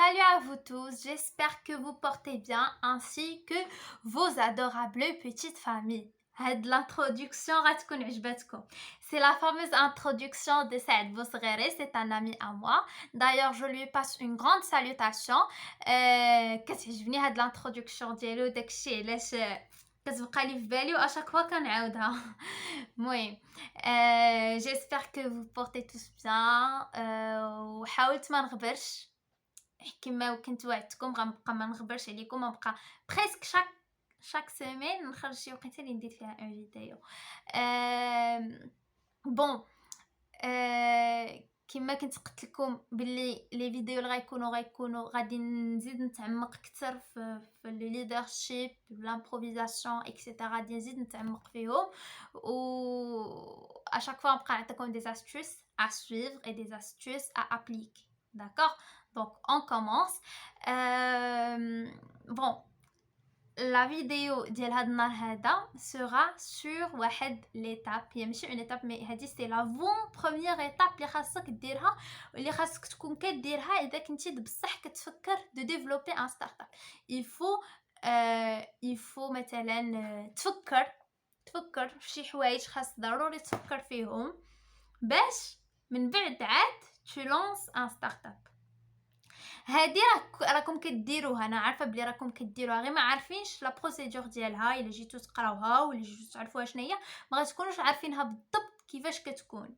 Salut à vous tous, j'espère que vous portez bien ainsi que vos adorables petites familles. هاد l'introduction غتكون عجبتكم. C'est la fameuse introduction de Saad Boussgheri, c'est un ami à moi. D'ailleurs, je lui passe une grande salutation. كتعجبني هاد l'introduction ديالو داكشي علاش كتبقى لي في بالي واشاك فوا كنعاودها. المهم j'espère que vous portez tous bien. وحاولت ما نغبرش كما كنت وعدتكم غنبقى ما نغبرش عليكم غنبقى بريسك chaque semaine نخرج شي وقيته اللي ندير فيها ان فيديو بون كما كنت قلت لكم باللي لي فيديو اللي غيكونوا غادي نزيد نتعمق اكثر في لي ليدرشيب لامبروفيزاسيون اكسيتيرا غادي نزيد نتعمق فيهم و à chaque fois نبقى نعطيكم des astuces à suivre et des astuces à appliquer. D'accord? Donc on commence. Bon, la vidéo ديال هاد النهار هذا sera sur واحد l'étape هي ماشي une étape mais هادي c'est l'avant première étape اللي خاصك ديرها واللي خاصك تكون كديرها اذا كنتي بصح كتفكر de développer un startup. il faut مثلا تفكر في شي حوايج خاص ضروري تفكر فيهم باش من بعد عاد tu lances un startup. هادي راكم كديروها، انا عارفه بلي راكم كديروها غير ما عارفينش لا بروسيدور ديالها. الا جيتو تقراوها ولا جيتو تعرفوها شنو هي ما غتكونوش عارفينها بالضبط كيفاش كتكون.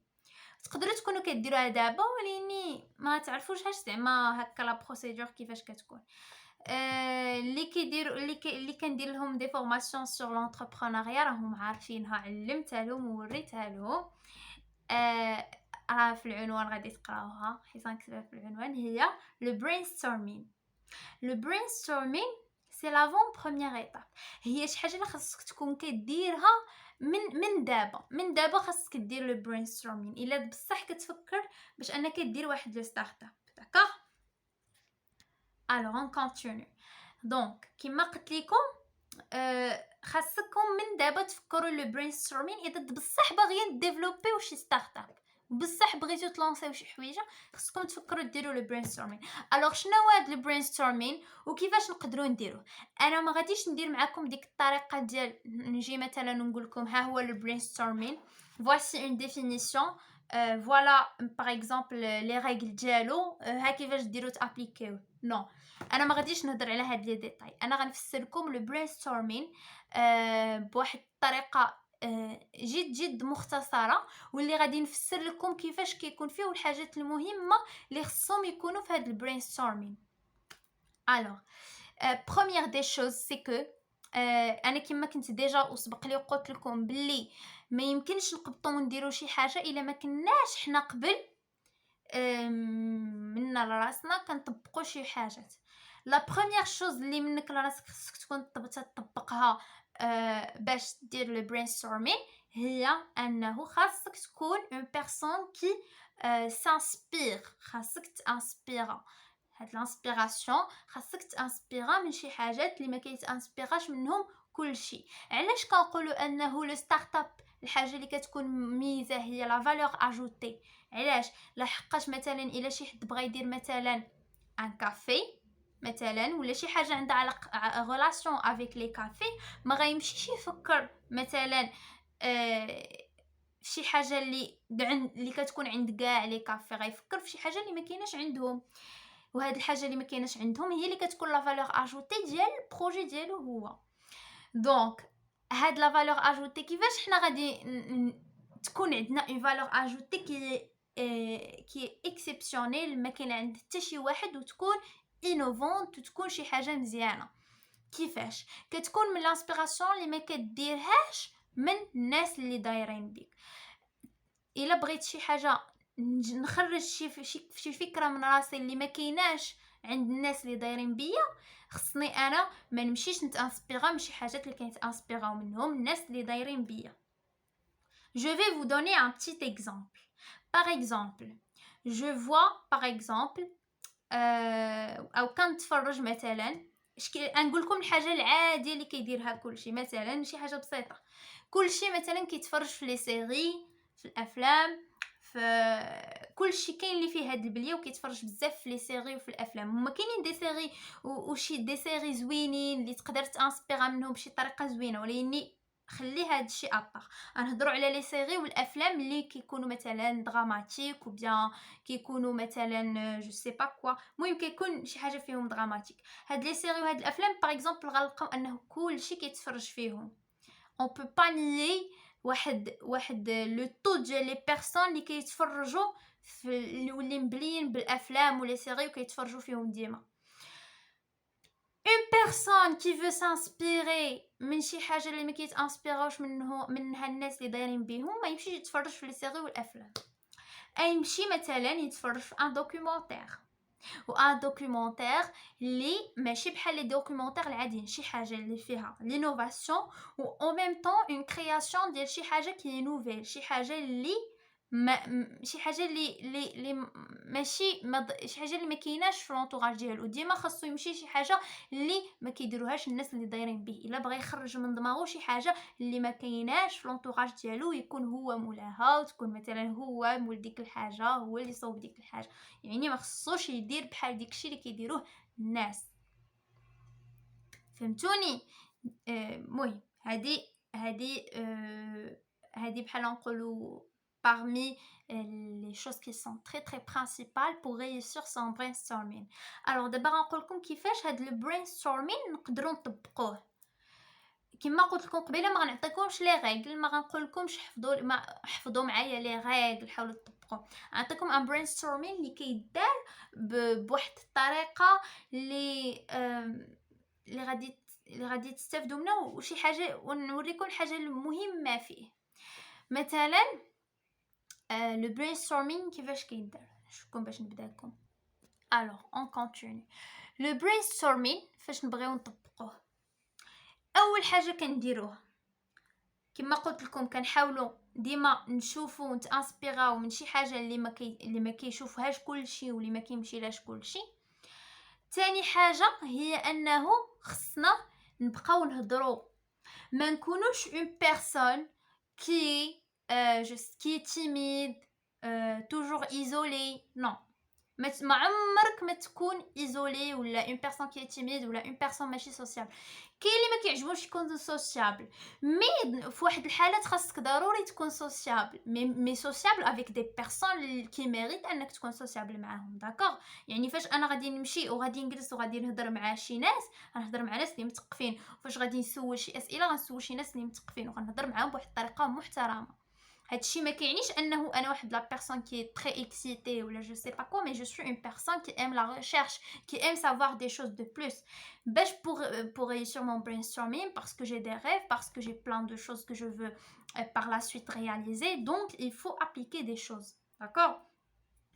تقدروا تكونوا كديروها دابا ولكن ما تعرفوشهاش زعما هكا لا بروسيدور كيفاش كتكون. اللي كيديروا اللي كندير لهم دي فورماسيون سور لونتربرونيا راهم عارفينها، علمتها لهم ووريتها لهم. راه في العنوان غادي تقراوها حيت غنكتبها في العنوان. هي le brainstorming. le brainstorming c'est l'avant première étape. هي شي حاجه اللي خاصك تكون كديرها من دابا خاصك دير le brainstorming الا بصح كتفكر باش انك دير واحد لو ستارت اب. داكوغ alors on continue. donc كما قلت لكم خاصكم من دابا تفكروا لو brainstorming اذا بصح باغيين ديفلوبيو شي ستارت اب بصح بغيتو تلونسيو شي حويجه خصكم تفكروا ديروا لو brainstorming. alors شنو هو هاد لو brainstorming وكيفاش نقدروا نديروه؟ انا ما غاديش ندير معكم ديك الطريقه ديال نجي مثلا نقول لكم ها هو لو brainstorming voici une définition voilà par exemple les règles ديالو ها كيفاش ديروا تابليكيو. نو انا ما غاديش نهضر على هاد لي ديتاي، انا غنفسر لكم لو brainstorming بواحد الطريقه جد مختصره واللي غادي نفسر لكم كيفاش كيكون فيه والحاجات المهمه اللي خصهم يكونوا في هذا البرينستورمين. alors première des choses c'est que انا كما كنت ديجا وسبق لي وقلت لكم باللي ما يمكنش نقبطوا نديروا شي حاجه الا ما كناش حنا قبل منا لراسنا كنطبقوا شي حاجات. لا بروميير شوز اللي منك لراسك خصك تكون تطبقها باش دير لو برينستورمين هي انه خاصك تكون اون بيرسون كي سانسبير. خاصك تانسبيرا. هاد الانسبيراسيون خاصك تانسبيرا من شي حاجات اللي ما كيتانسبيراش منهم كلشي. علاش كنقولوا انه لو ستارت اب الحاجه اللي كتكون ميزه هي لا فالور اجوتي؟ علاش؟ لحقاش مثلا الا شي حد بغى يدير مثلا ان كافي مثلا ولا شي حاجه عندها علاقه غولاسيون افيك لي كافي ما غيمشيش يفكر مثلا شي حاجه اللي كتكون عند كاع لي كافي، غيفكر في شي حاجه اللي ما كايناش عندهم. وهاد الحاجه اللي ما كايناش عندهم هي اللي كتكون لا فالور اجوتي ديال البروجي ديالو هو. دونك هاد لا فالور اجوتي كيفاش حنا غادي تكون عندنا اون فالور اجوتي كي اكسبسيونيل ما كاين عند حتى شي واحد وتكون انوفونت وتكون شي حاجه مزيانه؟ كيفاش كتكون من الانسبيراسيون اللي ما كديرهاش من الناس اللي دايرين بيك. الا بغيت شي حاجه نخرج شي فكره من راسي اللي ما كايناش عند الناس اللي دايرين بيا، خصني انا ما نمشيش نتانسبيرا من شي حاجات اللي كيتانسبيراو منهم الناس اللي دايرين بيا. Je vais vous donner un petit exemple. Par exemple, je vois par exemple او كنتفرج مثلا نقول لكم الحاجه العاديه اللي كيديرها كلشي، مثلا شي حاجه بسيطه كلشي مثلا كيتفرج في لي سيري في الافلام كلشي كاين اللي فيه هاد البليه وكيتفرج بزاف في لي سيري وفي الافلام. هما كاينين دي سيري وشي دي سيري زوينين اللي تقدر تانسبيرا منهم بشي طريقه زوينه، ولكن خلي هاد الشيء ابار. نهضروا على لي سيري والافلام اللي كيكونوا مثلا دراماتيك و بيان كيكونوا مثلا جو سي با كوا، المهم كيكون شي حاجه فيهم دراماتيك. هاد لي سيري وهاد الافلام باغ اكزومبل غنلقاو انه كلشي كيتفرج فيهم. on peut pas nier واحد لو طو ديال لي بيرسون اللي كيتفرجوا في اللي مبليين بالافلام ولي سيري وكيتفرجوا فيهم ديما. une personne qui veut s'inspirer من شي حاجه اللي ما كيتانسبيراوش منها الناس اللي دايرين بيهم، ما يمشيش يتفرج في لي سيري والافلام، يمشي مثلا يتفرج في ان دوكيومونتير. وان دوكيومونتير اللي ماشي بحال لي دوكيومونتير العاديين، شي حاجه اللي فيها لينوفاسيون و اون ميم طون اون كرياسيون ديال شي حاجه كي نوفيل، شي حاجه اللي شي حاجه اللي ماشي شي حاجه اللي ما كايناش في لونطوراج ديالو. ديما خاصو يمشي شي حاجه اللي ما كيديروهاش الناس اللي دايرين به، الا بغى يخرج من دماغه شي حاجه اللي ما كايناش في لونطوراج ديالو، يكون هو مولاها وتكون مثلا هو مول ديك الحاجه، هو اللي صوب ديك الحاجه. يعني ما خصوش يدير بحال داكشي اللي كيديروه الناس. فهمتوني؟ المهم هذه بحال نقولوا parmi les choses qui sont très très principales pour réussir son brainstorming. alors دابا غنقول لكم كيفاش هاد le brainstorming نقدروا نطبقوه. كما قلت لكم قبيله ما غنعطيكمش لي ريغل، ما غنقول لكمش حفظوا معايا لي ريغل حاولوا تطبقوا. نعطيكم ان brainstorming اللي كيدار بواحد الطريقه اللي غادي تستافدوا منها وشي حاجه، ونوريكم الحاجه المهمه فيه. مثلا لو brainstorming كيفاش كيدار، نشوفكم باش نبدا لكم. alors on continue. le brainstorming فاش نبغيو نطبقوه، اول حاجه كنديروها كما قلت لكم كنحاولوا ديما نشوفوا ونتانسبيراو من شي حاجه اللي ما كيشوفهاش كلشي واللي ما كيمشيلاش كلشي. تاني حاجه هي انه خصنا نبقاو نهضروا، ما نكونوش اون بيرسون كي كي تيميد توجور ايزولي. نو، ما عمرك ما تكون ايزولي ولا اون بيرسون كي تيميد ولا اون بيرسون ماشي سوسيابل. كاين اللي ما كيعجبوش يكون سوسيابل، مي في واحد الحالات خاصك ضروري تكون سوسيابل، مي سوسيابل افيك دي بيرسون كي ميريت انك تكون سوسيابل معاهم. داكوغ؟ يعني فاش انا غادي نمشي وغادي نجلس وغادي نهضر مع شي ناس، غنهضر مع ناس اللي مثقفين، فاش غادي نسول شي اسئله غنسول شي ناس اللي مثقفين وغنهضر معاهم بواحد الطريقه محترمه. هادشي ما كيعنيش انه انا واحد لا بيرسون كي تري اكسيتي ولا جو سي با كوا، مي جو سوي اون بيرسون كي ام لا ريشيرش، كي ام savoir des choses de plus. باش pour réussir mon brainstorming, parce que j'ai des rêves, parce que j'ai plein de choses que je veux par la suite réaliser, donc il faut appliquer des choses. D'accord?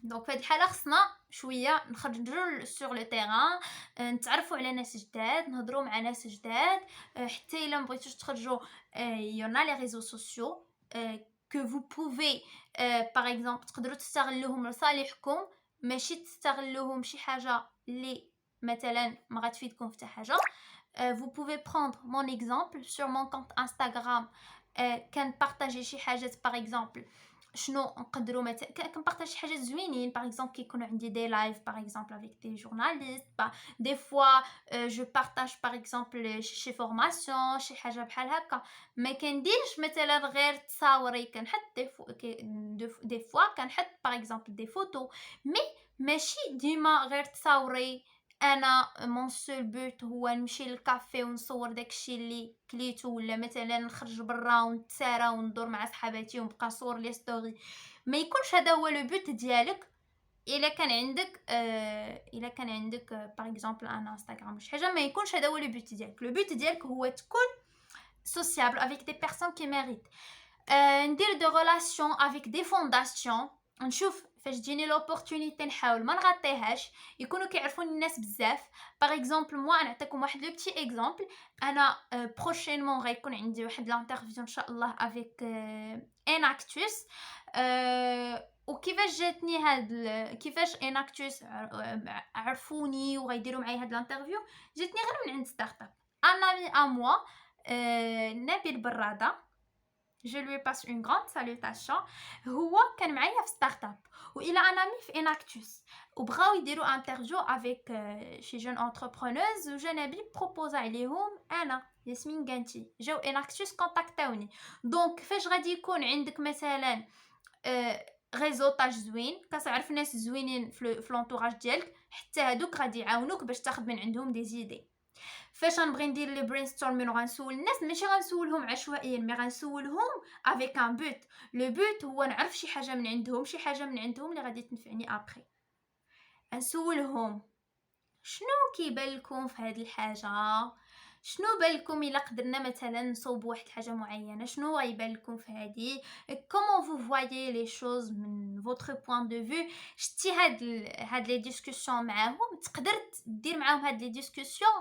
دونك فهاد الحاله خصنا شويه نخرجوا سور لو تيران، نتعرفوا على ناس جداد، نهضروا مع ناس جداد. حتى الا مبغيتوش تخرجوا يونا لي ريزو سوسيو que vous pouvez par exemple تقدروا تستغلوهم لصالحكم، ماشي تستغلوهم شي حاجه اللي مثلا ما غتفيدكم في حتى حاجه. vous pouvez prendre mon exemple sur mon compte Instagram. كنبارطاجي شي حاجات باغ اكزومبل شنو نقدروا مثلا كنبارطاج شي حاجات زوينين، باغ اكزومبل كيكونوا عندي دي لايف باغ اكزومبل افيك دي جورناليست، دي فوا جو بارطاج باغ اكزومبل شي فورماسيون شي حاجه بحال هكا. ما كنديرش مثلا غير تصاوري، كنحط دي فوا كنحط باغ اكزومبل دي فوتو، مي ماشي ديما غير تصاوري. انا مون سول بوت هو نمشي للكافي ونصور داكشي اللي كليتو، ولا مثلا نخرج برا ونتسارى وندور مع صحاباتي ونبقى نصور لي ستوري. ما يكونش هذا هو لو بوت ديالك. الا كان عندك باغ اكزومبل ان انستغرام شي حاجه، ما يكونش هذا هو لو بوت ديالك. لو بوت ديالك هو تكون sociable avec des personnes qui méritent. ندير دو ريلاسيون avec des fondations، نشوف فاش تجيني لوبورتونيتي نحاول ما نغطيهاش، يكونوا كيعرفوني الناس بزاف. باغ اكزومبل موا نعطيكم واحد لو بتي اكزومبل. انا بروشينمون غيكون عندي واحد لانترفيو ان شاء الله افيك ان اكتوس. وكيفاش جاتني كيفاش ان اكتوس عرفوني وغيديروا معايا هاد الانترفيو، جاتني غير من عند ستارت اب. ان امي ا موا نبيل براده je lui passe une grande salutation. هو كان معايا في ستارت اب والى ان امي في اناكتوس وبغاو يديروا انترفيو افيك شي جون انتربرونوز وجنبي بروبوزا عليهم انا ياسمين كانتي جاو اناكتوس كونتاكتاوني. دونك فاش غادي يكون عندك مثلا ريزوطاج زوين كتعرف ناس زوينين في لونطوراج ديالك حتى هادوك غادي يعاونوك باش تاخد من عندهم دي زيدي. فاش غنبغي ندير لي برين ستورمين وغنسول الناس ماشي غنسولهم عشوائيا مي غنسولهم افيك ان بوت. لو بوت هو نعرف شي حاجه من عندهم اللي غادي تنفعني ابري. نسولهم شنو كيبان لكم في هذه الحاجه، شنو بالكم الا قدرنا مثلا نصوب واحد الحاجه معينه، شنو غيبان لكم في هذه، كومون فو فوايي لي شوز من فوتر بوين دو فيو. شتي هاد لي ديسكوسيون معاهم تقدر دير معاهم هاد لي ديسكوسيون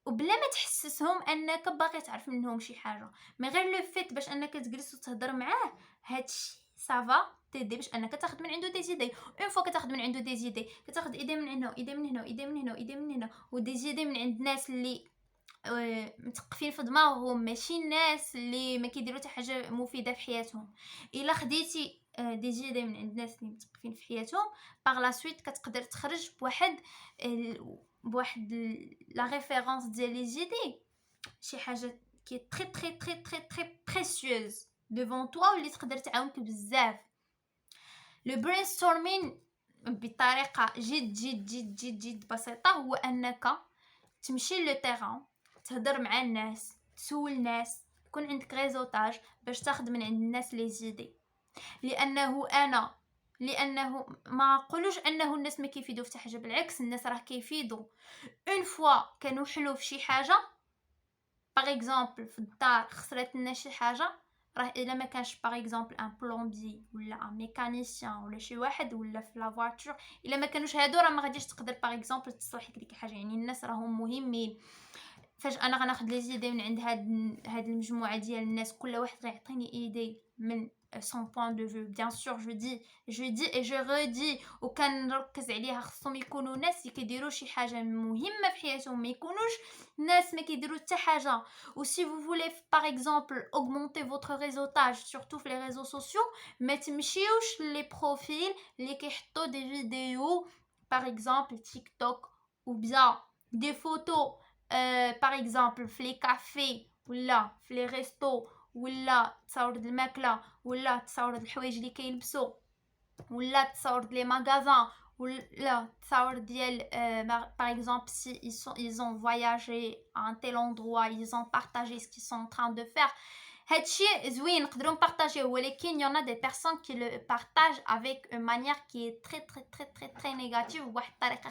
وبلا ما تحسسهم انك باغي تعرف منهم شي حاجه، مي غير لو فيت باش انك تجلس وتهضر معاه هادشي صافا تيدي باش انك تاخذ من عنده دي زيدي. اون فوا كتاخذ من عنده دي زيدي كتاخذ ايدي من هنا ايدي من هنا ايدي من هنا ايدي من هنا ودي زيدي من عند ناس اللي مثقفين في دماغهم، ماشي الناس اللي ما كيديروا حتى حاجه مفيده في حياتهم. الا خديتي دي زيدي من عند ناس اللي مثقفين في حياتهم باغ لا سويت كتقدر تخرج بواحد لا ريفيرونس ديال لي زيدي، شي حاجه كي تري تري تري تري تري بريسيوز devant toi واللي تقدر تعاونك بزاف. لو برينستورمين بطريقه جد بسيطه هو انك تمشي لو تيران تهضر مع الناس تسول ناس يكون عندك ريزوتاج باش تاخد من عند الناس لي زيدي. لانه ما نقولوش انه الناس ما كيفيدوا في حاجه، بالعكس الناس راه كيفيدوا. اون فوا كانوا حلو في شي حاجه باغ اكزومبل في الدار خسرت لنا شي حاجه، راه الا ما كانش باغ اكزومبل ان بلومبي ولا ان ميكانيسيان ولا شي واحد ولا في لا فواتور الا ما كانوش هادو راه ما غاديش تقدر باغ اكزومبل تصلح ديك الحاجه. يعني الناس راهم مهمين. فاش انا غناخذ لي زيدي من عند هاد المجموعه ديال الناس كل واحد غيعطيني ايدي من son point de vue. bien sûr je dis et je redis وكنركز عليها خصهم يكونوا ناس اللي كيديروا شي حاجه مهمه في حياتهم، ما يكونوش ناس ما كيديروا حتى حاجه. و si vous voulez par exemple augmenter votre réseautage surtout في les réseaux sociaux ما تمشيوش لي بروفيل اللي كيحطوا دي فيديو par exemple TikTok ou bien des photos par exemple في لي كافي ولا في لي ريستو ولا تصاور د الماكله ولا تصاور د الحوايج اللي كيلبسوا ولا تصاور د لي ماغازان ولا تصاور ديال par exemple si ils ont voyagé à un tel endroit, ils ont partagé ce qu'ils sont en train de faire. هادشي زوين نقدروا نبارطاجيه، ولكن يونا دي بيرسون كي لو بارطاج افيك اون مانيير كي تري تري تري تري تري نيجاتيف بواحد الطريقه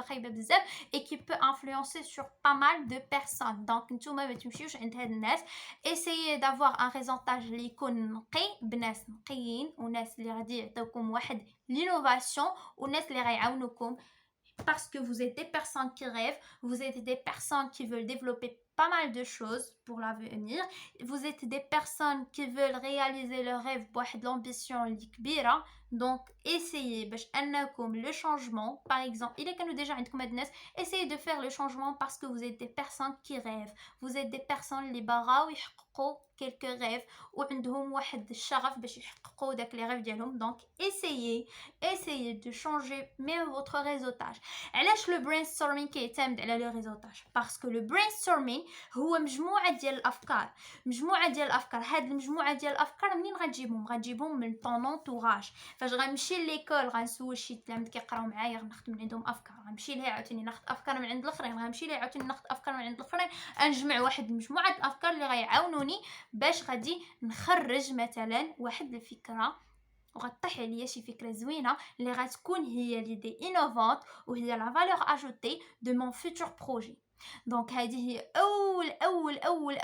خايبه بزاف اي كي بو انفلونسي سور با مال دو بيرسون. دونك نتوما ما تمشيوش عند هاد الناس، اسيي دافوار ان ريزونتاج اللي يكون نقي بناس نقيين وناس اللي غادي يعطيوكم واحد لينوفاسيون وناس اللي غيعاونوكم parce que vous êtes des personnes qui rêvent, vous êtes des personnes qui veulent développer pas mal de choses pour l'avenir, vous êtes des personnes qui veulent réaliser leurs rêves بواحد l'ambition اللي كبيره. donc essayez باش انكم le changement par exemple اذا كانوا déjà عندكم هاد الناس essayez de faire le changement parce que vous êtes des personnes qui rêvent, vous êtes des personnes اللي باغاو يحققوا quelques rêves وعندهم واحد الشغف باش يحققوا داك لي ريف ديالهم. donc essayez de changer même votre réseautage. علاش le brainstorming كيعتمد على le réseautage؟ parce que le brainstorming هو مجموعه ديال الافكار هاد المجموعه ديال الافكار منين غتجيبهم من طون انتوراج. فاش غنمشي ليكول غنسول شي تلاميذ كيقراو معايا غناخذ من عندهم افكار، غنمشي لها عاوتاني ناخذ افكار من عند الاخرين، غنمشي لها عاوتاني ناخذ افكار من عند الاخرين، نجمع واحد مجموعه الافكار اللي غيعاونوني باش غادي نخرج مثلا واحد الفكره وغطيح عليا شي فكره زوينه اللي غتكون هي ليدي انوفونت وهي لا فالور اجوتي دو مون فيتور بروجي. دونك هذه هي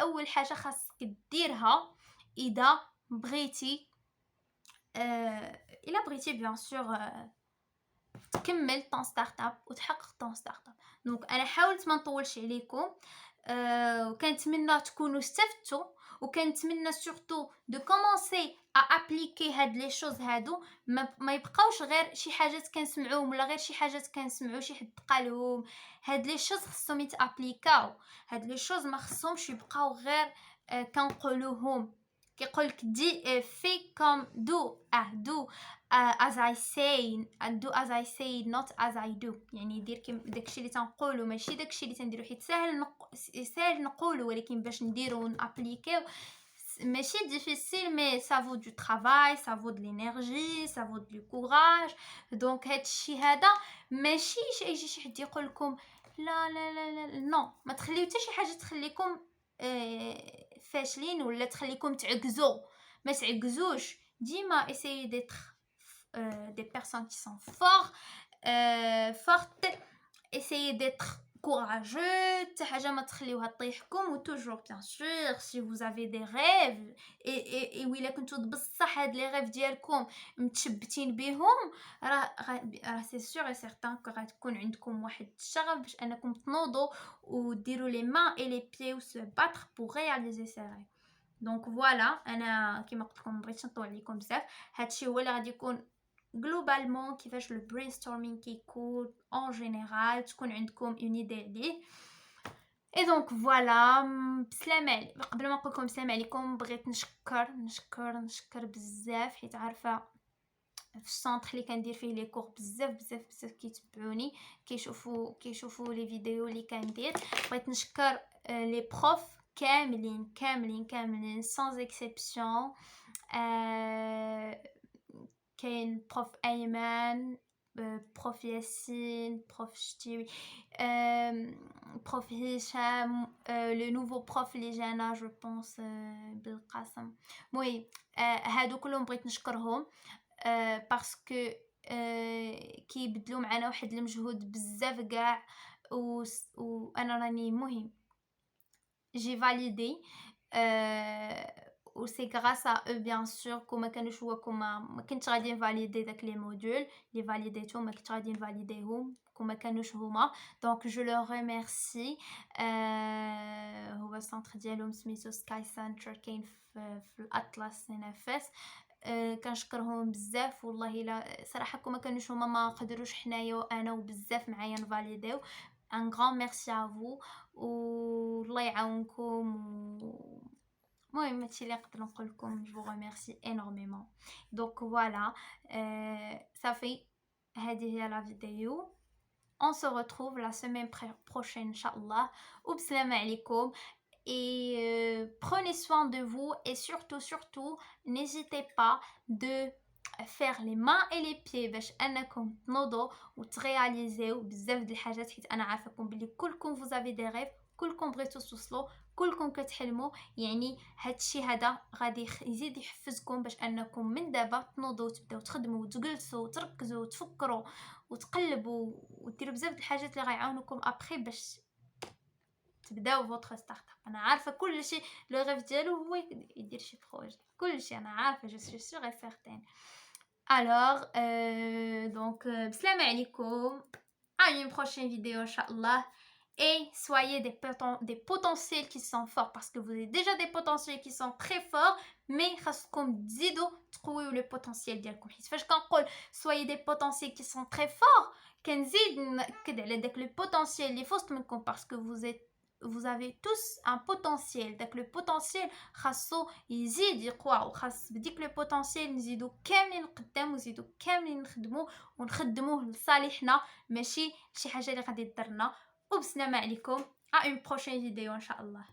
اول حاجه خاصك ديرها اذا بغيتي بيان سور تكمل طون ستارت اب وتحقق طون ستارت اب. دونك انا حاولت ما نطولش عليكم وكنتمنى تكونوا استفدتوا وكنتمنى سورتو دو كومونسي ا ابليكي هاد لي شوز هادو ما يبقاوش غير شي حاجات كنسمعوهم ولا غير شي حاجات كنسمعوا شي حد قالهم. هاد لي شوز خصهم يتابليكاو، هاد لي شوز ما خصهمش يبقاو غير كنقولوهم كيقولك دي في كوم دو as I say do as I say not as I do، يعني دير كيما داكشي اللي تنقولو ماشي داكشي اللي تنديرو، حيت ساهل نقولو ولكن باش نديرو ونابليكيو ماشي difficile mais ça vaut du travail, ça vaut de l'énergie, ça vaut du courage. دونك هادشي هذا ماشي يجي شي حد يقول لكم لا لا لا لا نو، ما تخليو حتى شي حاجه تخليكم فاشلين ولا تخليكم تعجزوا. ما تعجزوش، ديما essayez d'être des personnes qui sont fortes. Essayez d'être courageux, حتى حاجه ما تخليوها تطيحكم. و toujours bien sûr si vous avez des rêves et وإلا كنتو بصح هاد لي ريف ديالكم متشبتين بهم، راه سي سور اي سيرتان غتكون عندكم واحد الشغف باش انكم تنوضوا وديروا لي مان اي لي بيي و سو باتر بور رياليزي سي ريف. دونك فوالا، انا كيما قلت لكم بغيت نطول عليكم بزاف. هادشي هو اللي غادي يكون globalement كيفاش le brainstorming كيكون en général، تكون عندكم une idée عليه. اي دونك فوالا، بسلامة عليكم. قبل ما نقول لكم بسلامة عليكم بغيت نشكر بزاف، حيت عارفه في السونتر اللي كندير فيه لي كور بزاف كيتبعوني كيشوفوا لي فيديو اللي كندير. بغيت نشكر لي بروف كاملين sans exception. كاين بروف ايمن، بروف ياسين، بروف شتيوي، بروف هشام، لو نوفو بروف اللي جانا جو بونس بالقاسم. المهم هادو كلهم بغيت نشكرهم باسكو كيبدلوا معنا واحد المجهود بزاف كاع. وانا راني مهم جي فاليدي و سي غراس ا او بيان سور. كوما كانوش هو ما كنتش غادي نفاليدي داك لي موديول لي فاليديتهم، ما كنتش غادي نفاليديهم كوما كانوش هما. دونك جو لو ريميرسي. هو السنتر ديالهم سميتو سكاي سنتر، كاين في الاطلس هنا فاس. كنشكرهم بزاف والله. الا صراحه كوما كانوش هما ما قدروش حنايا انا وبزاف معايا نفاليديو. ان غران ميرسي ا فو والله يعاونكم. المهم هادشي اللي نقدر نقول لكم. جو ريميرسي انورميمون. دونك فوالا، صافي هذه هي لا فيديو. on se retrouve la semaine prochaine inchallah. وبسلامة عليكم. Et prenez soin de vous et surtout n'hésitez pas de faire les mains et les pieds باش انكم تنوضوا وترياليزيو بزاف د الحاجات، حيت انا عارفاكم بلي كلكم vous avez des rêves، كلكم بغيتوا توصلوا، كلكم كتحلموا. يعني هادشي هذا غادي يزيد يحفزكم باش انكم من دابا تنوضوا وتبداو تخدموا وتجلسوا وتركزوا وتفكروا وتقلبوا وديروا بزاف د الحاجات اللي غيعاونوكم ابري باش تبداو فوتر ستارت اب. انا عارفه كلشي لو ريف ديالو هو يدير شي بروجي، كلشي انا عارفه، جو سوي سور اي سيرتين. الوغ دونك بسلامه عليكم. à une prochaine vidéo inchallah. Et soyez des potentiels qui sont forts, parce que vous avez déjà des potentiels qui sont très forts, mais خاصكم تزيدوا تقويوا le potentiel ديالكم. حيت فاش كنقول soyez des potentiels qui sont très forts كنزيد نأكد على داك le potentiel اللي فوسط منكم، parce que vous avez tous un potentiel. داك le potentiel خاصو يزيد يقوى، وخاص بديك le potentiel نزيدو كاملين نقدام ونزيدو كاملين نخدموه لصالحنا، ماشي شي حاجه اللي غادي تضرنا. وبسلامة عليكم. à une prochaine vidéo ان شاء الله.